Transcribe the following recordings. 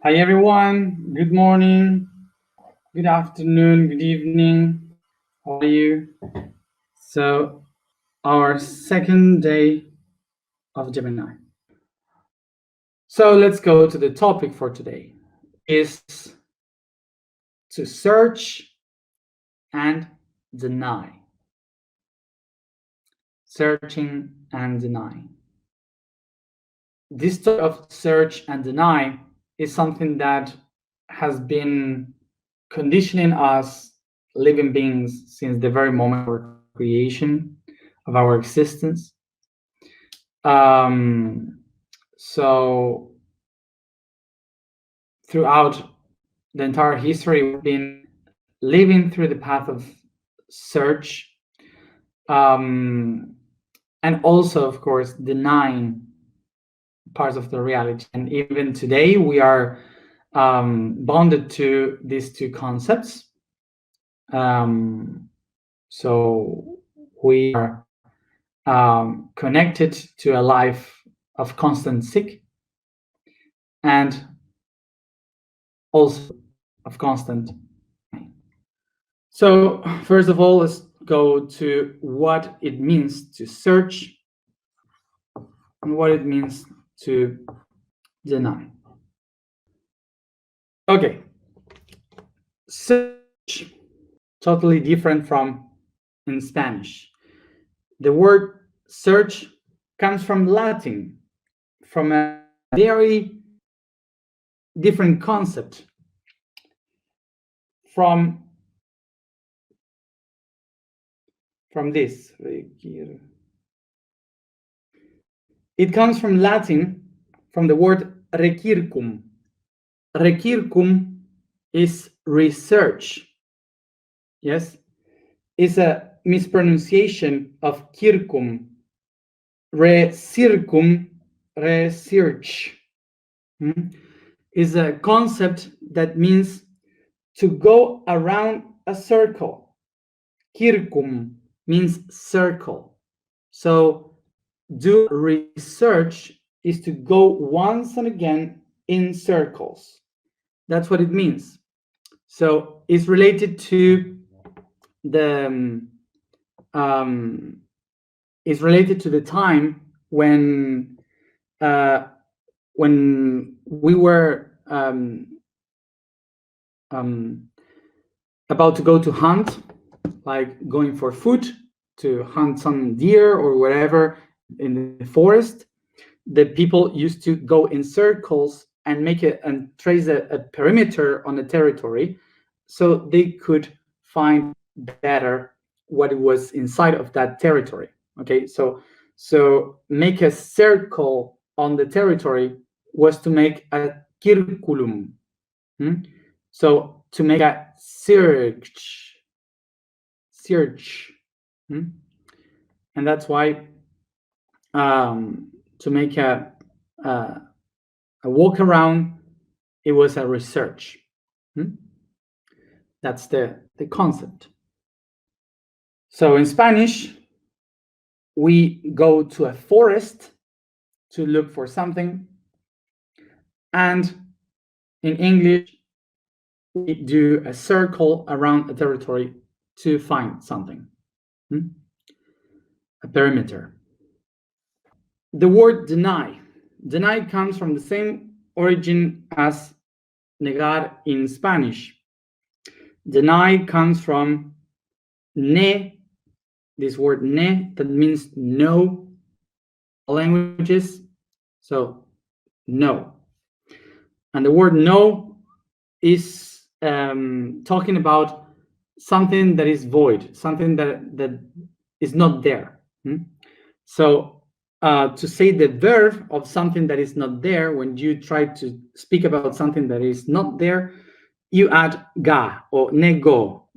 Hi everyone, good morning, good afternoon, good evening. How are you? So, our second day of Gemini. So, let's go to the topic for today is to search and deny. Searching and denying. This type of search and deny is something that has been conditioning us living beings since the very moment of our creation, of our existence. So throughout the entire history, we've been living through the path of search, and also, of course, denying parts of the reality. And even today, we are bonded to these two concepts. So we are connected to a life of constant seek and also of constant. So first of all, let's go to what it means to search and what it means to deny. Okay, search, totally different from in Spanish. The word search comes from Latin, from a very different concept, from this. It comes from Latin, from the word requircum. Requircum is research. Yes, it's a mispronunciation of circum. Recircum, research. Is a concept that means to go around a circle. Circum means circle. So do research is to go once and again in circles. That's what it means. So it's related to the is related to the time when we were about to go to hunt, like going for food to hunt some deer or whatever in the forest. The people used to go in circles and make it and trace a perimeter on the territory, so they could find better what was inside of that territory. Okay, so make a circle on the territory was to make a circulum. So to make a search. And that's why to make a walk around, it was a research. That's the concept. So in Spanish, we go to a forest to look for something, and in English, we do a circle around a territory to find something, a perimeter. The word deny. Deny comes from the same origin as negar in Spanish. Deny comes from ne, this word ne, that means no, languages, so no. And the word no is talking about something that is void, something that is not there. So to say the verb of something that is not there, when you try to speak about something that is not there, you add ga or nego.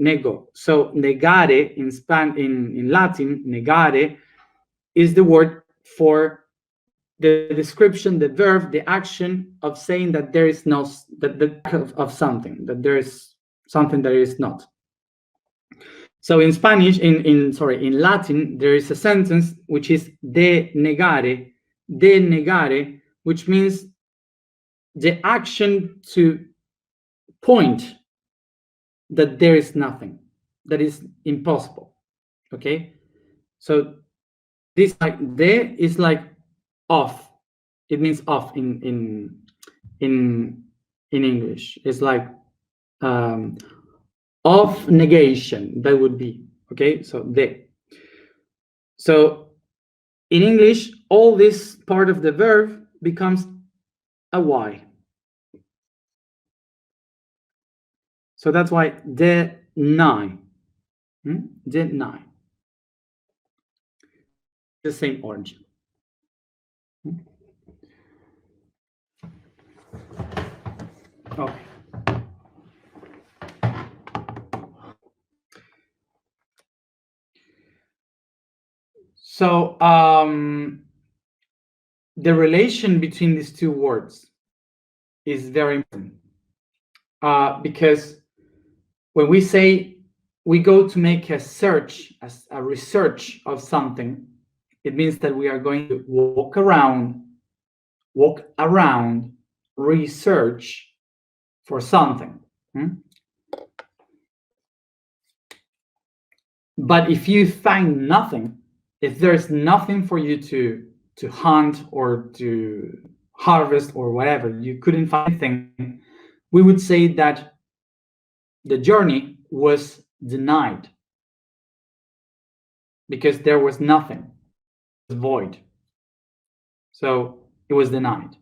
So negare in Latin, negare is the word for the description, the verb, the action of saying that there is no of something, that there is something that is not. So in Spanish, in Latin, there is a sentence which is de negare, which means the action to point that there is nothing, that is impossible. Okay, so this like de is like off. It means off in English. It's like of negation. That would be okay. So de. So in English, all this part of the verb becomes a y. So that's why deny. Deny. The same origin. Okay. So the relation between these two words is very important because when we say we go to make a search, a research of something, it means that we are going to walk around, research for something. But if you find nothing, if there's nothing for you to hunt or to harvest or whatever, you couldn't find anything, we would say that the journey was denied because there was nothing, it was void. So it was denied.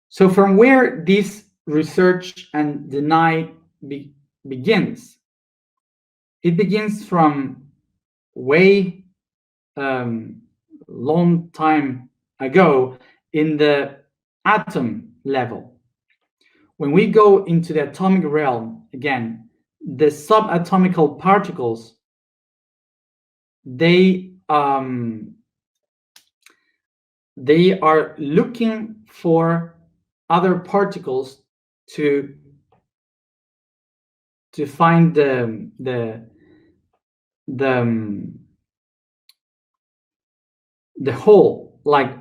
So from where this research and deny begins, it begins from way long time ago in the atom level. When we go into the atomic realm, again, the subatomical particles, they are looking for other particles to find the whole. Like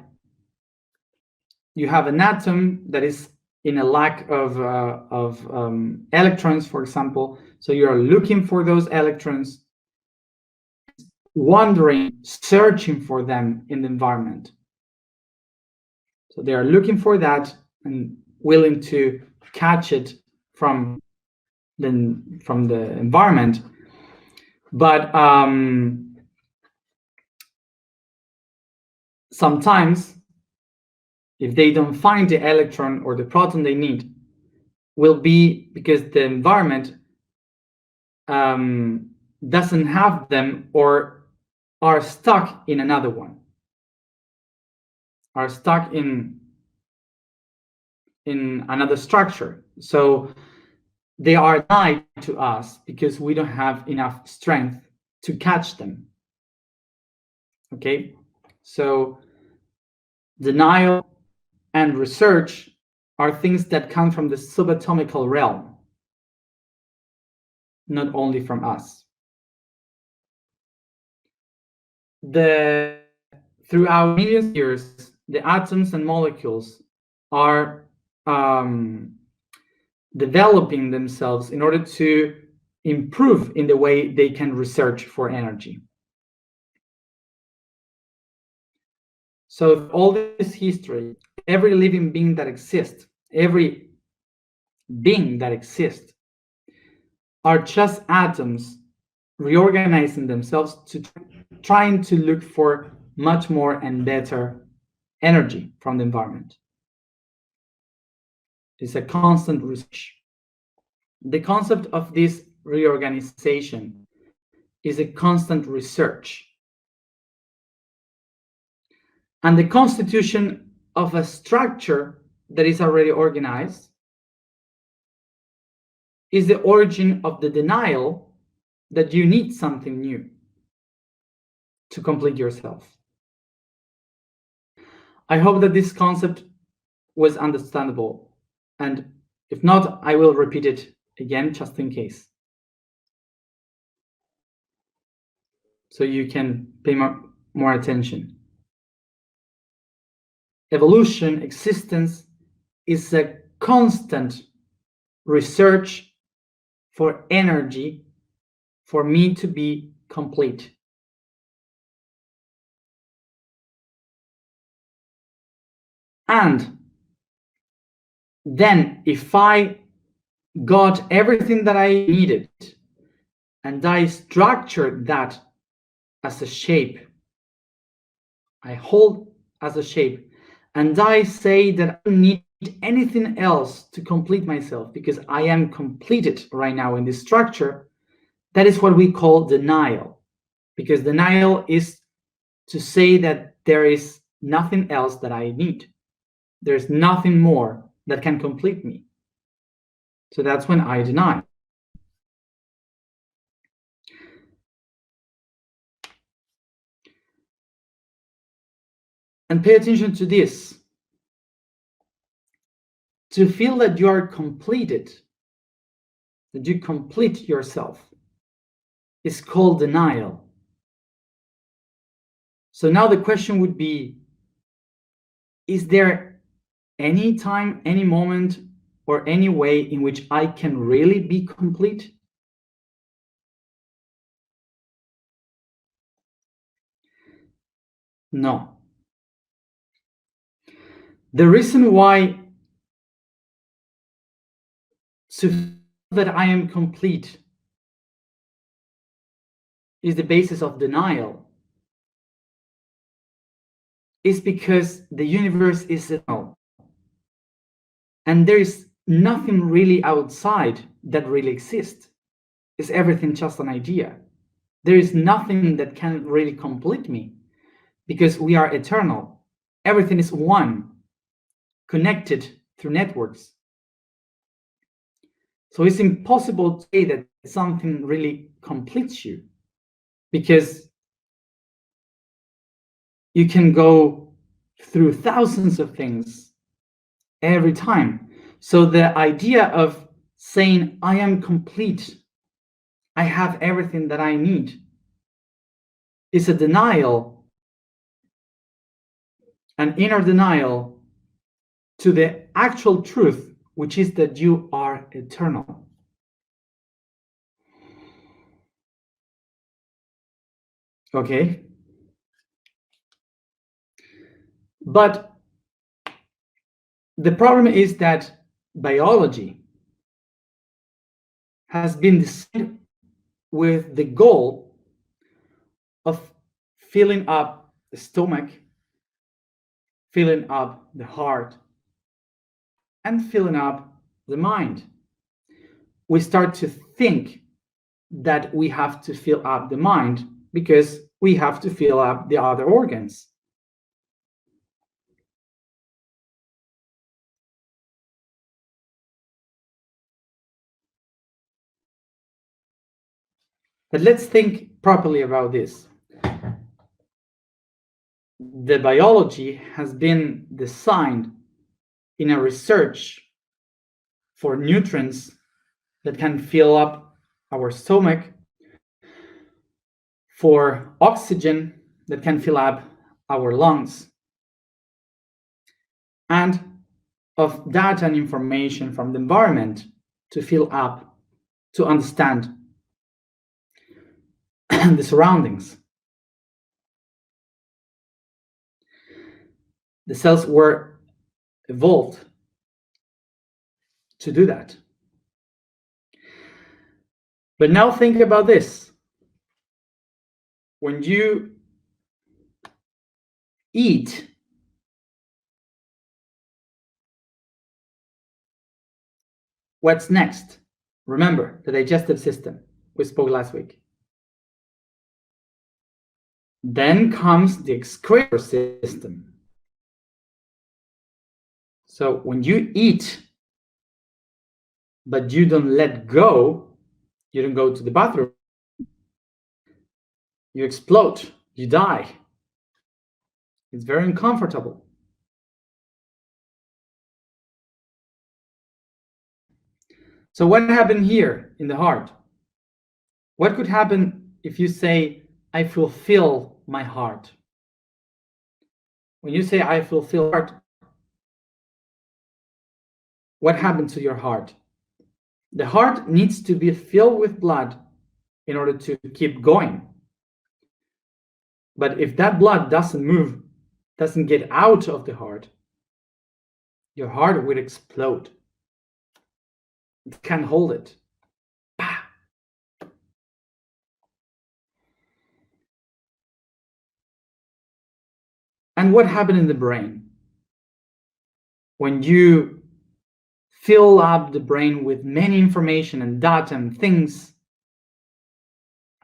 you have an atom that is in a lack of electrons, for example. So you are looking for those electrons, wandering, searching for them in the environment. So they are looking for that and willing to catch it from the environment. But sometimes, if they don't find the electron or the proton they need, will be because the environment doesn't have them or are stuck in another one, are stuck in another structure. So they are denied to us because we don't have enough strength to catch them. Okay, so denial and research are things that come from the subatomical realm, not only from us. Throughout millions of years, the atoms and molecules are developing themselves in order to improve in the way they can research for energy. So all this history, every living being that exists, every being that exists, are just atoms reorganizing themselves to trying to look for much more and better energy from the environment. It's a constant research. The concept of this reorganization is a constant research. And the constitution of a structure that is already organized is the origin of the denial that you need something new to complete yourself. I hope that this concept was understandable, and if not, I will repeat it again just in case, so you can pay more attention. Evolution, existence, is a constant research for energy for me to be complete. And then if I got everything that I needed and I structured that as a shape, I hold as a shape, and I say that I don't need anything else to complete myself because I am completed right now in this structure, that is what we call denial. Because denial is to say that there is nothing else that I need. There's nothing more that can complete me. So that's when I deny. And pay attention to this. To feel that you are completed, that you complete yourself, is called denial. So now the question would be, is there any time, any moment, or any way in which I can really be complete? No. The reason why to feel that I am complete is the basis of denial is because the universe is eternal. And there is nothing really outside that really exists. Is everything just an idea? There is nothing that can really complete me because we are eternal. Everything is one, connected through networks. So it's impossible to say that something really completes you because you can go through thousands of things every time. So the idea of saying, I am complete, I have everything that I need, is a denial, an inner denial to the actual truth, which is that you are eternal. Okay? But the problem is that biology has been designed with the goal of filling up the stomach, filling up the heart, and filling up the mind. We start to think that we have to fill up the mind because we have to fill up the other organs. But let's think properly about this. The biology has been designed in a research for nutrients that can fill up our stomach, for oxygen that can fill up our lungs, and of data and information from the environment to fill up, to understand the surroundings. The cells were evolved to do that. But now think about this. When you eat, what's next? Remember, the digestive system we spoke last week. Then comes the excretory system. So when you eat, but you don't let go, you don't go to the bathroom, you explode, you die. It's very uncomfortable. So what happened here in the heart? What could happen if you say, I fulfill my heart? When you say I fulfill heart, what happened to your heart? The heart needs to be filled with blood in order to keep going. But if that blood doesn't move, doesn't get out of the heart, your heart will explode. It can't hold it. And what happened in the brain? When you fill up the brain with many information and data and things,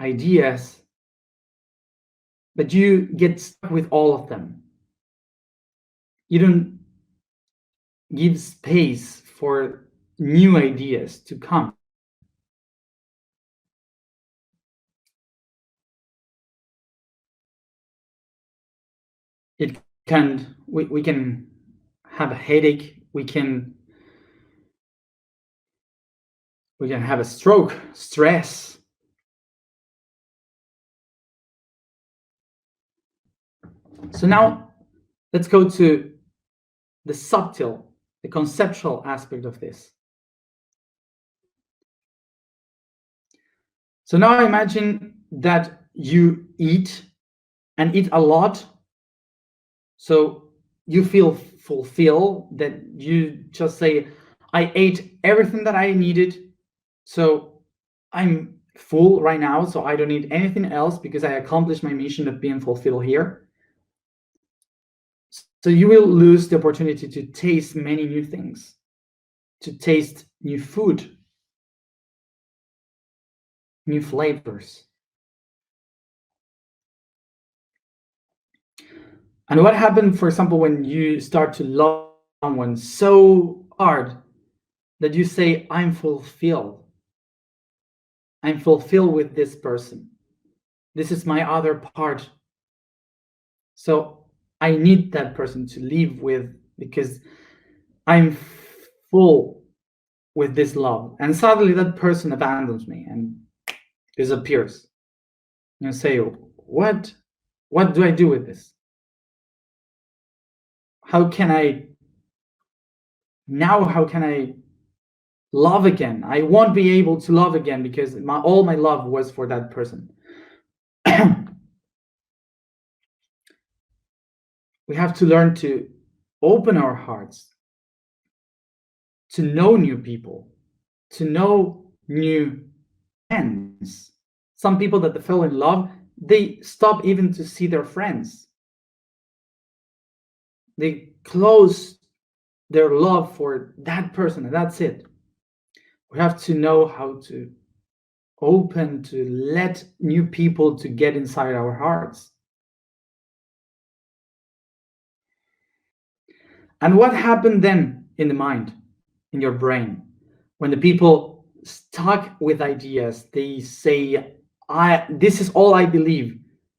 ideas, but you get stuck with all of them. You don't give space for new ideas to come. We can have a headache, we can have a stroke, stress. So now let's go to the subtle, the conceptual aspect of this. So now imagine that you eat and eat a lot. So you feel fulfilled, that you just say, I ate everything that I needed. So I'm full right now. So I don't need anything else because I accomplished my mission of being fulfilled here. So you will lose the opportunity to taste many new things, to taste new food, new flavors. And what happened, for example, when you start to love someone so hard that you say, I'm fulfilled. I'm fulfilled with this person. This is my other part. So I need that person to live with because I'm full with this love. And suddenly that person abandons me and disappears. You say, what do I do with this? How can I love again? I won't be able to love again because all my love was for that person. We have to learn to open our hearts, to know new people, to know new friends. Some people that fell in love, they stop even to see their friends. They close their love for that person, and that's it. We have to know how to open, to let new people to get inside our hearts. And what happened then in the mind, in your brain, when the people stuck with ideas, they say, this is all I believe,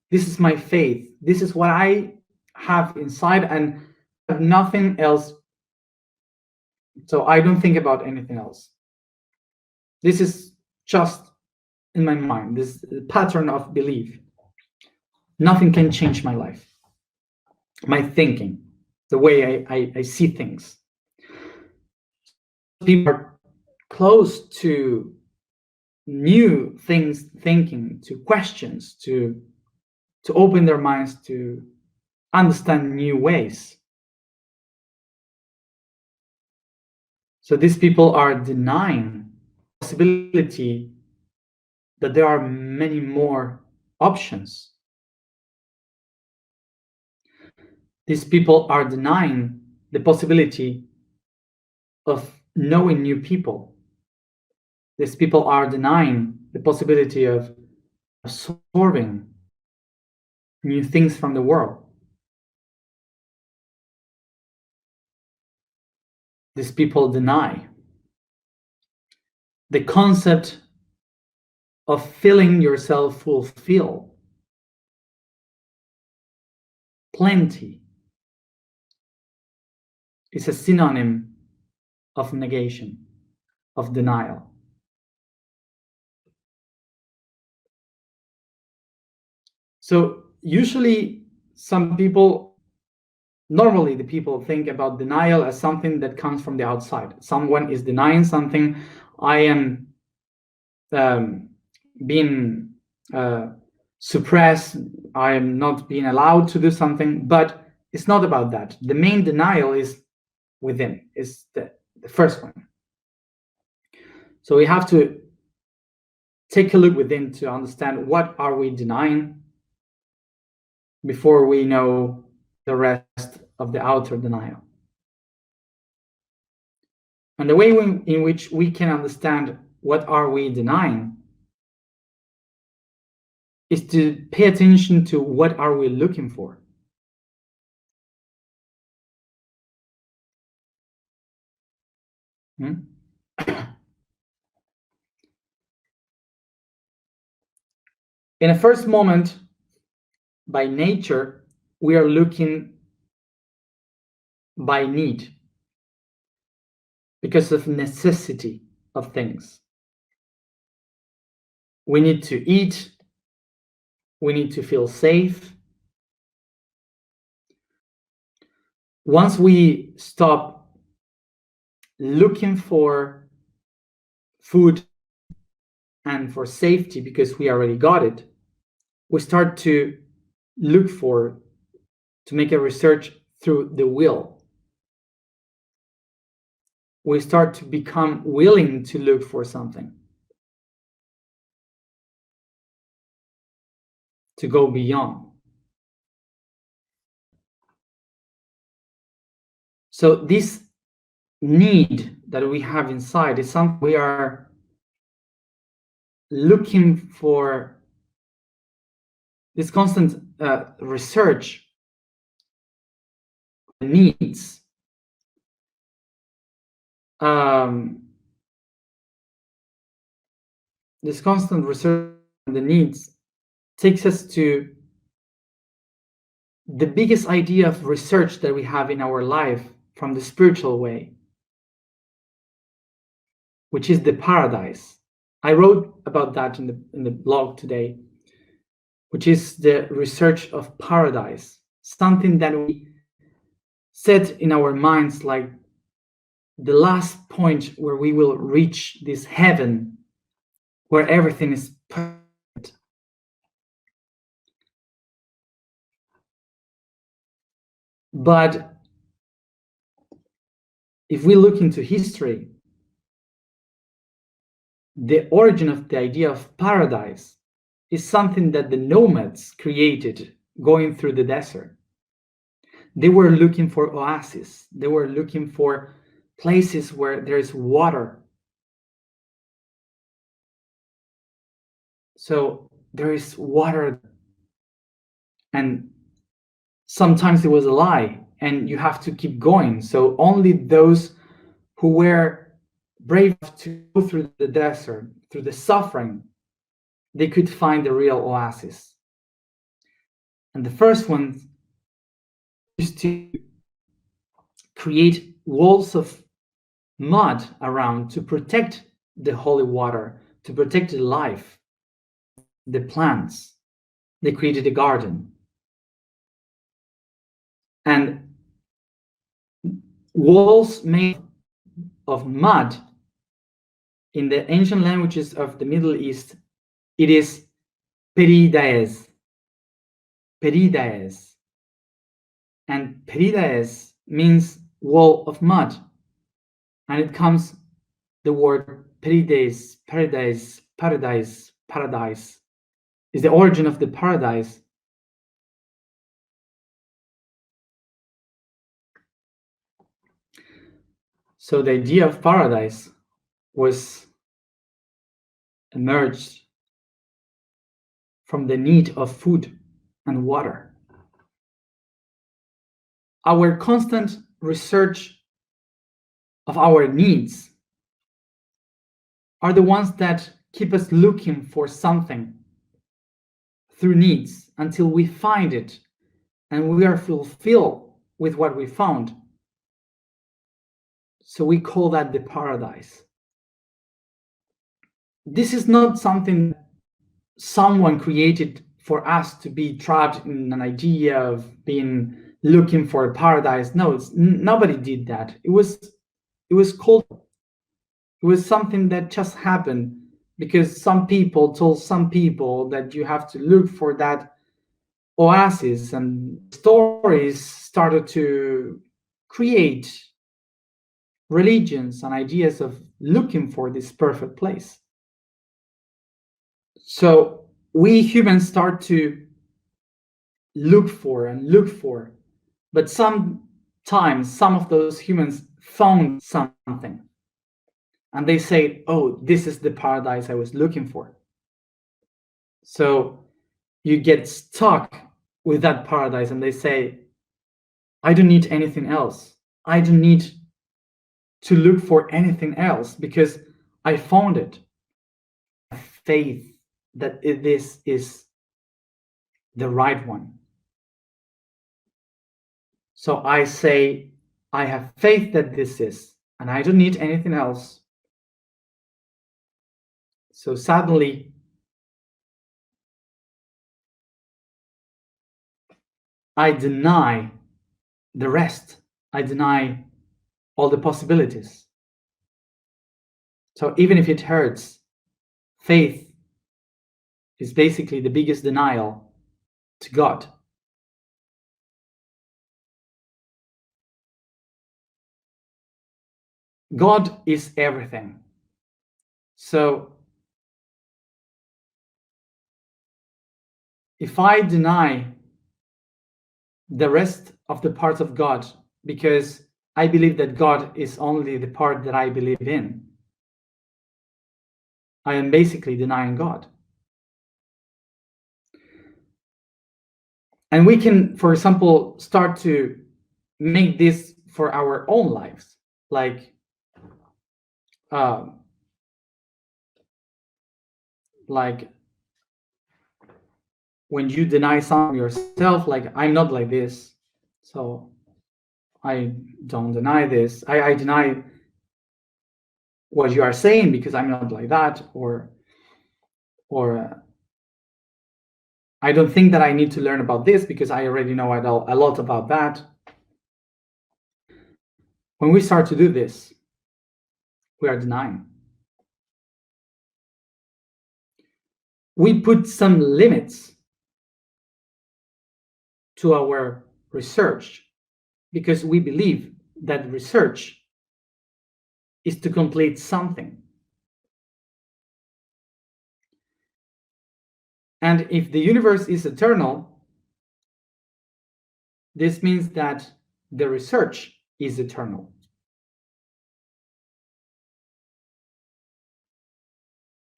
this is my faith, this is what I have inside, and have nothing else. So I don't think about anything else. This is just in my mind, this pattern of belief. Nothing can change my life, my thinking, the way I see things. People are close to new things, thinking, to questions, to open their minds to understand new ways. So these people are denying the possibility that there are many more options. These people are denying the possibility of knowing new people. These people are denying the possibility of absorbing new things from the world. These people deny the concept of feeling yourself fulfilled. Plenty is a synonym of negation, of denial. So usually some people normally the people think about denial as something that comes from the outside. Someone is denying something. I am being suppressed. I am not being allowed to do something, but it's not about that. The main denial is within, is the first one. So we have to take a look within to understand what are we denying before we know the rest of the outer denial. And the way in which we can understand what are we denying is to pay attention to what are we looking for. In a first moment, by nature, we are looking by need, because of necessity of things. We need to eat, we need to feel safe. Once we stop looking for food and for safety because we already got it, we start to look for, to make a research through the will. We start to become willing to look for something, to go beyond. So this need that we have inside is something we are looking for, this constant research needs. This constant research on the needs takes us to the biggest idea of research that we have in our life from the spiritual way, which is the paradise. I wrote about that in the blog today, which is the research of paradise, something that we set in our minds like the last point where we will reach this heaven where everything is perfect. But if we look into history, the origin of the idea of paradise is something that the nomads created going through the desert. They were looking for oases. They were looking for places where there is water. So there is water, and sometimes it was a lie, and you have to keep going. So only those who were brave enough to go through the desert, through the suffering, they could find the real oasis. And the first one is to create walls of mud around to protect the holy water, to protect the life, the plants. They created a garden. And walls made of mud, in the ancient languages of the Middle East, it is peridaes. Peridaes. And peridaes means wall of mud. And it comes the word peridaes, paradise, paradise, paradise is the origin of the paradise. So the idea of paradise was emerged from the need of food and water. Our constant research of our needs are the ones that keep us looking for something through needs until we find it and we are fulfilled with what we found. So we call that the paradise. This is not something someone created for us to be trapped in an idea of being looking for a paradise. No, nobody did that. It was called. It was something that just happened because some people told some people that you have to look for that oasis, and stories started to create religions and ideas of looking for this perfect place. So we humans start to look for, but sometimes some of those humans found something and they say, oh, this is the paradise I was looking for. So you get stuck with that paradise and they say, I don't need anything else. I don't need to look for anything else because I found it. Faith that this is the right one. So I say, I have faith that this is, and I don't need anything else. So suddenly, I deny the rest. I deny all the possibilities. So even if it hurts, faith is basically the biggest denial to God. God is everything. So if I deny the rest of the parts of God because I believe that God is only the part that I believe in, I am basically denying God. And we can, for example, start to make this for our own lives. Like when you deny something yourself, like I'm not like this, so I don't deny this. I deny what you are saying because I'm not like that, or I don't think that I need to learn about this because I already know a lot about that. When we start to do this, we are denying. We put some limits to our research because we believe that research is to complete something. And if the universe is eternal, this means that the research is eternal.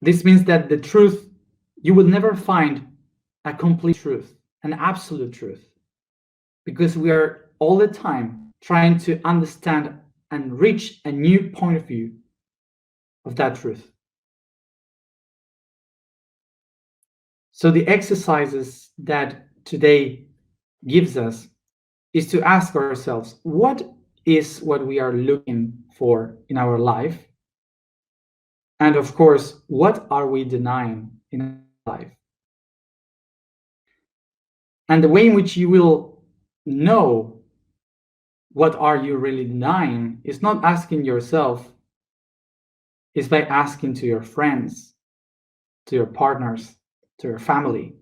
This means that the truth, you will never find a complete truth, an absolute truth, because we are all the time trying to understand and reach a new point of view of that truth. So the exercises that today gives us is to ask ourselves, what is what we are looking for in our life? And of course, what are we denying in our life? And the way in which you will know what are you really denying is not asking yourself, is by asking to your friends, to your partners, to your family.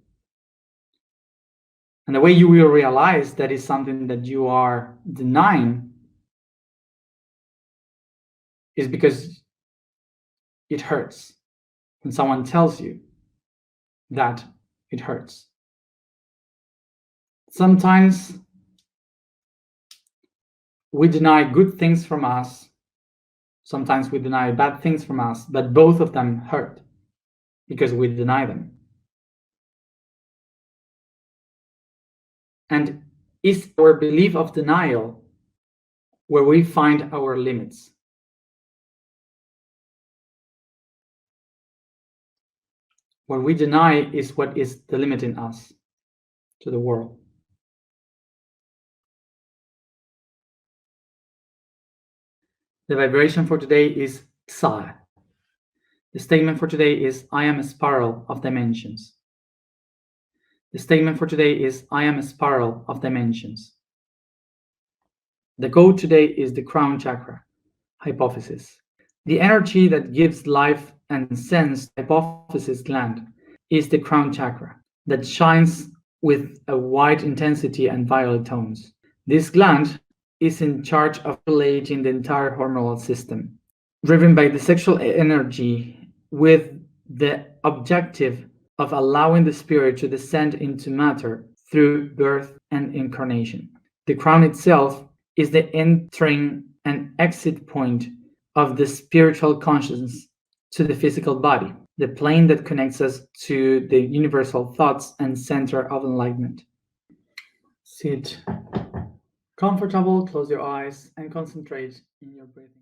And the way you will realize that is something that you are denying is because it hurts when someone tells you that it hurts. Sometimes we deny good things from us. Sometimes we deny bad things from us, but both of them hurt because we deny them. And it's our belief of denial where we find our limits. What we deny is what is the limit in us to the world. The vibration for today is Xa. The statement for today is, I am a spiral of dimensions. The statement for today is, I am a spiral of dimensions. The goal today is the crown chakra. Hypothesis. The energy that gives life and sense to the hypophysis gland is the crown chakra that shines with a white intensity and violet tones. This gland is in charge of regulating the entire hormonal system, driven by the sexual energy with the objective of allowing the spirit to descend into matter through birth and incarnation. The crown itself is the entering and exit point of the spiritual consciousness to the physical body, the plane that connects us to the universal thoughts and center of enlightenment. Sit comfortable, close your eyes, and concentrate in your breathing.